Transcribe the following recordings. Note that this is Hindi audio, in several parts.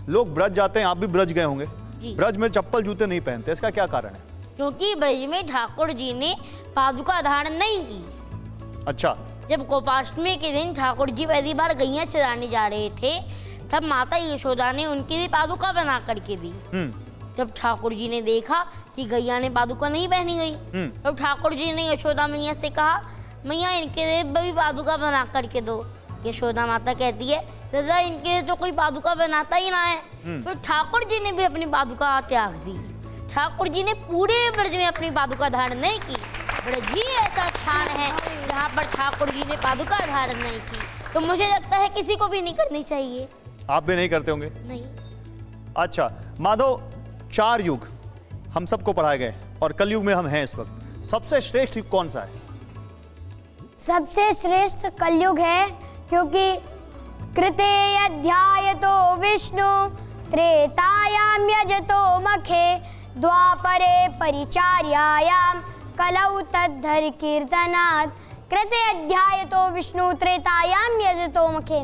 लोग ब्रज जाते हैं, आप भी ब्रज गए होंगे, ब्रज में चप्पल जूते नहीं पहनते, इसका क्या कारण है? क्योंकि ब्रज में ठाकुर जी ने पादुका धारण नहीं की। अच्छा। जब गोपाष्टमी के दिन ठाकुर जी पहली बार गैया चराने जा रहे थे, तब माता यशोदा ने उनके लिए पादुका बना करके दी। जब ठाकुर जी ने देखा कि गैया ने पादुका नहीं पहनी गई, तब ठाकुर जी ने यशोदा मैया से कहा, मैया इनके लिए भी पादुका बना करके दो। यशोदा माता कहती है, दादा इनके लिए तो कोई पादुका बनाता ही ना है। फिर ठाकुर जी ने भी अपनी पादुका त्याग दी। ठाकुर जी ने पूरे ब्रज में अपनी पादुका धारण नहीं की। ब्रज ही ऐसा स्थान है जहाँ पर ठाकुर जी ने पादुका धारण नहीं की, तो मुझे लगता है किसी को भी नहीं करनी चाहिए। आप भी नहीं करते होंगे? नहीं। अच्छा माधव, 4 युग हम सबको पढ़ाए गए और कलयुग में हम हैं इस वक्त, सबसे श्रेष्ठ युग कौन सा है? सबसे श्रेष्ठ कलयुग है, क्योंकि कृते अध्यायतो विष्णु त्रेतायाम यजतो मखे द्वापरे परिचार्यायाम कलौ तद्धर कीर्तनात्। कृते अध्यायतो विष्णु त्रेतायाम यजतो मखे।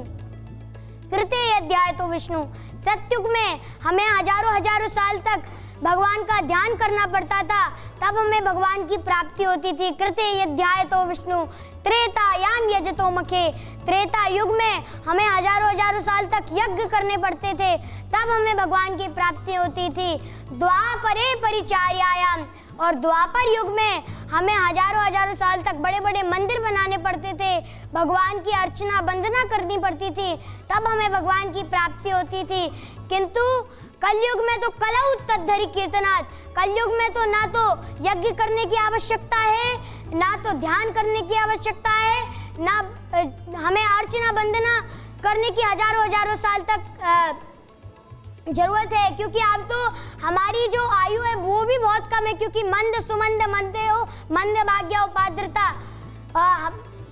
कृते अध्यायतो विष्णु, सतयुग में हमें हजारों साल तक भगवान का ध्यान करना पड़ता था, तब हमें भगवान की प्राप्ति होती थी। कृते अध्यायतो विष्णु त्रेतायाम यजतो मखे। त्रेता युग में हमें हजारों साल तक यज्ञ करने पड़ते थे, तब हमें भगवान की प्राप्ति होती थी। द्वापरे परिचार्यायाम, और द्वापर युग में हमें हजारों साल तक बड़े बड़े मंदिर बनाने पड़ते थे, भगवान की अर्चना वंदना करनी पड़ती थी, तब हमें भगवान की प्राप्ति होती थी। किंतु कलयुग में तो कलौ तद्धरि कीर्तनात्। कलयुग में तो ना तो यज्ञ करने की आवश्यकता है, ना तो ध्यान करने की आवश्यकता है, ना हमें अर्चना वंदना करने की हजारों साल तक जरूरत है, क्योंकि अब तो हमारी जो आयु है वो भी बहुत कम है, क्योंकि मंद सुमंद मंदेयो मंद भाग्य उपाद्रता।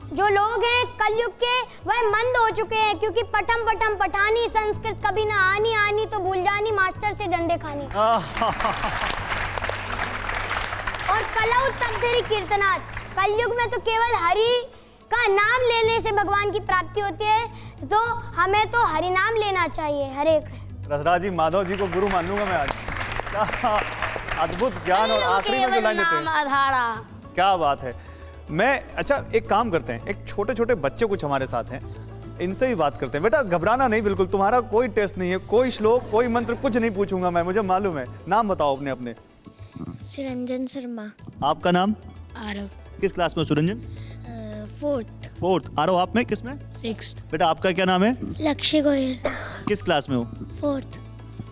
जो लोग हैं कलयुग के वह मंद हो चुके हैं, क्योंकि पठम पठम पठानी संस्कृत कभी ना आनी आनी तो भूल जानी मास्टर से डंडे खानी। और कलौ तद्धरि कीर्तनात्। कलयुग में तो केवल हरि का नाम लेने से भगवान की प्राप्ति होती है, तो हमें तो हरि नाम लेना चाहिए। हरे कृष्ण। रसराज जी, माधव जी को गुरु मान लूंगा मैं आज। क्या अद्भुत ज्ञान, और आखिरी में जो लाइन देते हैं, क्या बात है। मैं अच्छा एक काम करते हैं, एक छोटे बच्चे कुछ हमारे साथ हैं, इनसे ही बात करते हैं। बेटा घबराना नहीं, बिल्कुल तुम्हारा कोई टेस्ट नहीं है, कोई श्लोक कोई मंत्र कुछ नहीं पूछूंगा मैं, मुझे मालूम है। नाम बताओ अपने अपने। सुरंजन शर्मा। आपका नाम? आरव। किस क्लास में सुरंजन? 4th। आरव आप में किस में? 6th। बेटा आपका क्या नाम है? लक्ष्य गोयल। किस क्लास में हो? 4th।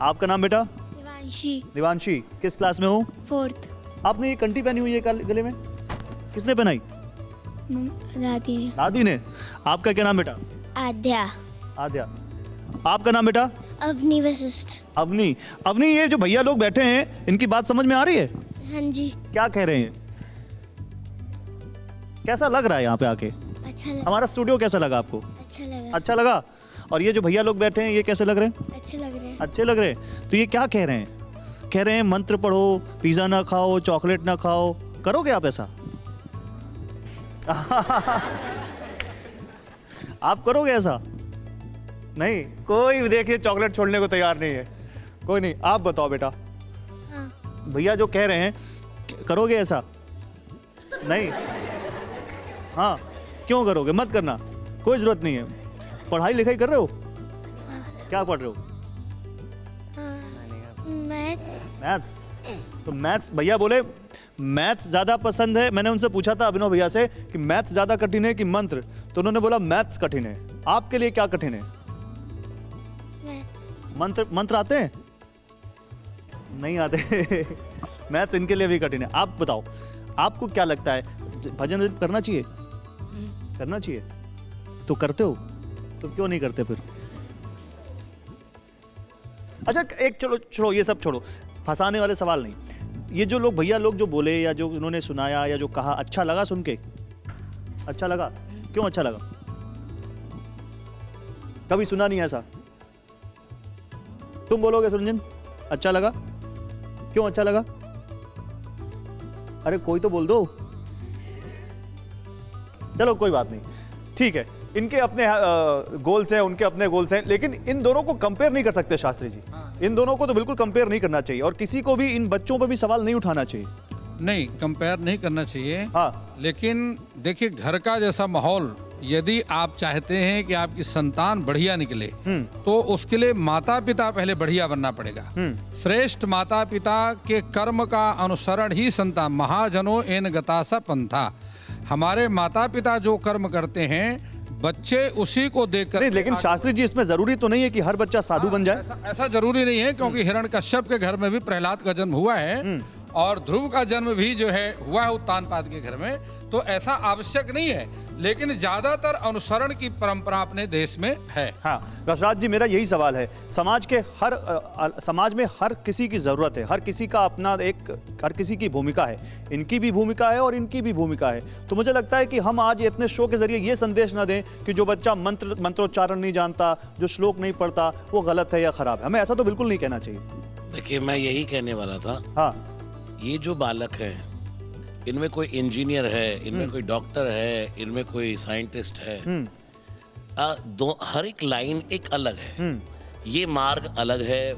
आपका नाम बेटा? दिवांशी। दिवांशी किस क्लास में हो? 4th। आपने ये कंठी पहनी हुई है गले में, किसने पहनाई? दादी ने। दादी ने। आपका क्या नाम बेटा? आद्या। आद्या। आपका नाम बेटा? अवनी वशिष्ठ। अवनी। अवनी, ये जो भैया लोग बैठे हैं इनकी बात समझ में आ रही है? हाँ जी। क्या कह रहे हैं? कैसा लग रहा है यहाँ पे आके? अच्छा लगा। हमारा स्टूडियो कैसा लगा आपको? अच्छा लगा। अच्छा लगा। और ये जो भैया लोग बैठे हैं ये कैसे लग रहे हैं? अच्छे लग रहे हैं। अच्छे लग रहे हैं। तो ये क्या कह रहे हैं? कह रहे हैं मंत्र पढ़ो, पिज्जा ना खाओ, चॉकलेट ना खाओ। करोगे आप ऐसा? आप करोगे ऐसा? नहीं, कोई देखिए चॉकलेट छोड़ने को तैयार नहीं है, कोई नहीं। आप बताओ बेटा। हाँ। भैया जो कह रहे हैं, करोगे ऐसा? नहीं। हाँ, क्यों करोगे? मत करना, कोई जरूरत नहीं है। पढ़ाई लिखाई कर रहे हो? क्या पढ़ रहे हो? मैथ्स। तो मैथ्स, भैया बोले मैथ्स ज़्यादा पसंद है। मैंने उनसे पूछा था अभिनव भैया से कि मैथ्स ज़्यादा कठिन है कि मंत्र, तो उन्होंने बोला मैथ्स कठिन है। आपके लिए क्या कठिन है? मंत्र आते हैं? नहीं आते। मैथ्स इनके लिए भी कठिन है। आप बताओ, आपको क्या लगता है, भजन करना चाहिए? करना चाहिए। तो करते हो? तो क्यों नहीं करते फिर? अच्छा एक छोड़ो ये सब छोड़ो, फंसाने वाले सवाल नहीं। ये जो लोग भैया लोग जो बोले या जो उन्होंने सुनाया या जो कहा, अच्छा लगा सुन के? अच्छा लगा? क्यों अच्छा लगा? कभी सुना नहीं ऐसा? तुम बोलोगे सुरंजन? अच्छा लगा? क्यों अच्छा लगा? अरे कोई तो बोल दो। चलो कोई बात नहीं, ठीक है। इनके अपने गोल्स हैं, उनके अपने गोल्स हैं, लेकिन इन दोनों को कंपेयर नहीं कर सकते शास्त्री जी। इन दोनों को तो बिल्कुल कंपेयर नहीं करना चाहिए और किसी को भी इन बच्चों पर भी सवाल नहीं उठाना चाहिए। नहीं, कंपेयर नहीं करना चाहिए। हाँ। लेकिन देखिए, घर का जैसा माहौल, यदि आप चाहते हैं कि आपकी संतान बढ़िया निकले तो उसके लिए माता पिता पहले बढ़िया बनना पड़ेगा। श्रेष्ठ माता पिता के कर्म का अनुसरण ही संतान, महाजनो एन गतासा पंथा। हमारे माता पिता जो कर्म करते हैं बच्चे उसी को देखकर। नहीं, लेकिन शास्त्री जी इसमें जरूरी तो नहीं है कि हर बच्चा साधु बन जाए। ऐसा जरूरी नहीं है, क्योंकि हिरण्यकश्यप के घर में भी प्रहलाद का जन्म हुआ है और ध्रुव का जन्म भी जो है हुआ है उत्तानपाद के घर में, तो ऐसा आवश्यक नहीं है। लेकिन ज्यादातर अनुसरण की परंपरा अपने देश में है। हाँ रसराज जी, मेरा यही सवाल है, समाज में हर किसी की जरूरत है, हर किसी का अपना हर किसी की भूमिका है, इनकी भी भूमिका है और इनकी भी भूमिका है। तो मुझे लगता है कि हम आज इतने शो के जरिए ये संदेश ना दें कि जो बच्चा मंत्रोच्चारण नहीं जानता, जो श्लोक नहीं पढ़ता, वो गलत है या खराब है। हमें ऐसा तो बिल्कुल नहीं कहना चाहिए। देखिए, मैं यही कहने वाला था। हाँ, ये जो बालक है, इनमें कोई इंजीनियर है, इनमें कोई डॉक्टर है, इनमें कोई साइंटिस्ट है, हर एक लाइन एक अलग है। ये मार्ग अलग है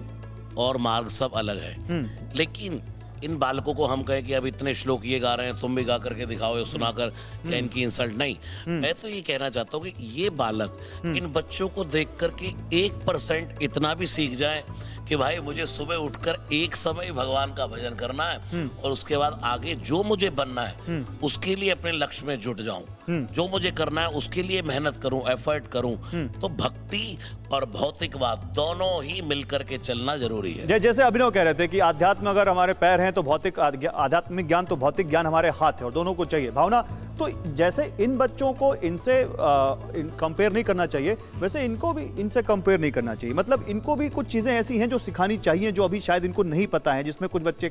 और मार्ग सब अलग है। लेकिन इन बालकों को हम कहें कि अब इतने श्लोक ये गा रहे हैं, तुम भी गा करके दिखाओ, सुनाकर, या इनकी इंसल्ट नहीं। मैं तो ये कहना चाहता हूँ कि ये बालक इन बच्चों को देख करके 1% इतना भी सीख जाए कि भाई मुझे सुबह उठकर एक समय भगवान का भजन करना है और उसके बाद आगे जो मुझे बनना है उसके लिए अपने लक्ष्य में जुट जाऊं, जो मुझे करना है उसके लिए मेहनत करूं, एफर्ट करूं। तो भक्ति और भौतिकवाद दोनों ही मिलकर के चलना जरूरी है। जैसे अभिनव कह रहे थे कि आध्यात्म अगर हमारे पैर हैं तो भौतिक आध्यात्मिक ज्ञान तो भौतिक ज्ञान हमारे हाथ है और दोनों को चाहिए। भावना, तो जैसे इन बच्चों को इनसे कंपेयर नहीं करना चाहिए, वैसे इनको भी इनसे कंपेयर नहीं करना चाहिए। मतलब इनको भी कुछ चीज़ें ऐसी हैं जो सिखानी चाहिए, जो अभी शायद इनको नहीं पता है, जिसमें कुछ बच्चे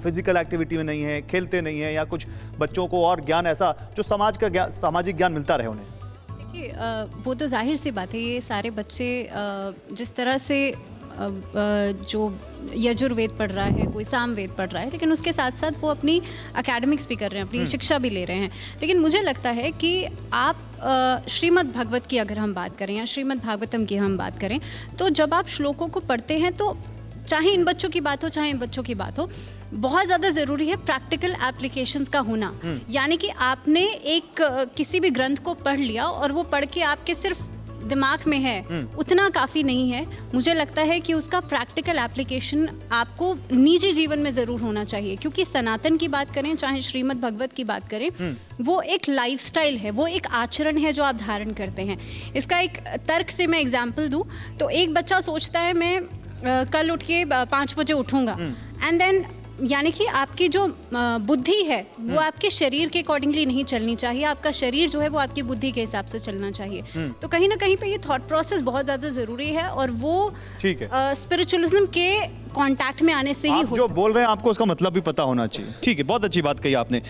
फिजिकल एक्टिविटी में नहीं है, खेलते नहीं है, या कुछ बच्चों को और ज्ञान ऐसा जो सामाजिक ज्ञान मिलता रहे उन्हें। देखिए, वो तो जाहिर सी बात है, ये सारे बच्चे जिस तरह से जो यजुर्वेद पढ़ रहा है, कोई सामवेद पढ़ रहा है, लेकिन उसके साथ साथ वो अपनी एकेडमिक्स भी कर रहे हैं, अपनी शिक्षा भी ले रहे हैं। लेकिन मुझे लगता है कि आप श्रीमद् भागवत की अगर हम बात करें या श्रीमद् भागवतम की हम बात करें, तो जब आप श्लोकों को पढ़ते हैं तो चाहे इन बच्चों की बात हो चाहे इन बच्चों की बात हो, बहुत ज़्यादा ज़रूरी है प्रैक्टिकल एप्लीकेशंस का होना। यानी कि आपने एक किसी भी ग्रंथ को पढ़ लिया और वो पढ़ के आपके सिर्फ दिमाग में है, उतना काफ़ी नहीं है। मुझे लगता है कि उसका प्रैक्टिकल एप्लीकेशन आपको निजी जीवन में ज़रूर होना चाहिए, क्योंकि सनातन की बात करें चाहे श्रीमद् भगवत की बात करें, वो एक लाइफस्टाइल है, वो एक आचरण है जो आप धारण करते हैं। इसका एक तर्क से मैं एग्जाम्पल दूँ तो एक बच्चा सोचता है मैं कल उठ के 5 बजे उठूँगा, एंड देन यानी कि आपकी जो बुद्धि है वो आपके शरीर के अकॉर्डिंगली नहीं चलनी चाहिए, आपका शरीर जो है वो आपकी बुद्धि के हिसाब से चलना चाहिए। तो कहीं ना कहीं पे ये थॉट प्रोसेस बहुत ज़्यादा ज़रूरी है और वो ठीक है, स्पिरिचुअलिज्म के कांटेक्ट में आने से ही जो बोल रहे हैं आपको उसका मतलब भी पता होना चाहिए। ठीक है, बहुत अच्छी बात कही आपने।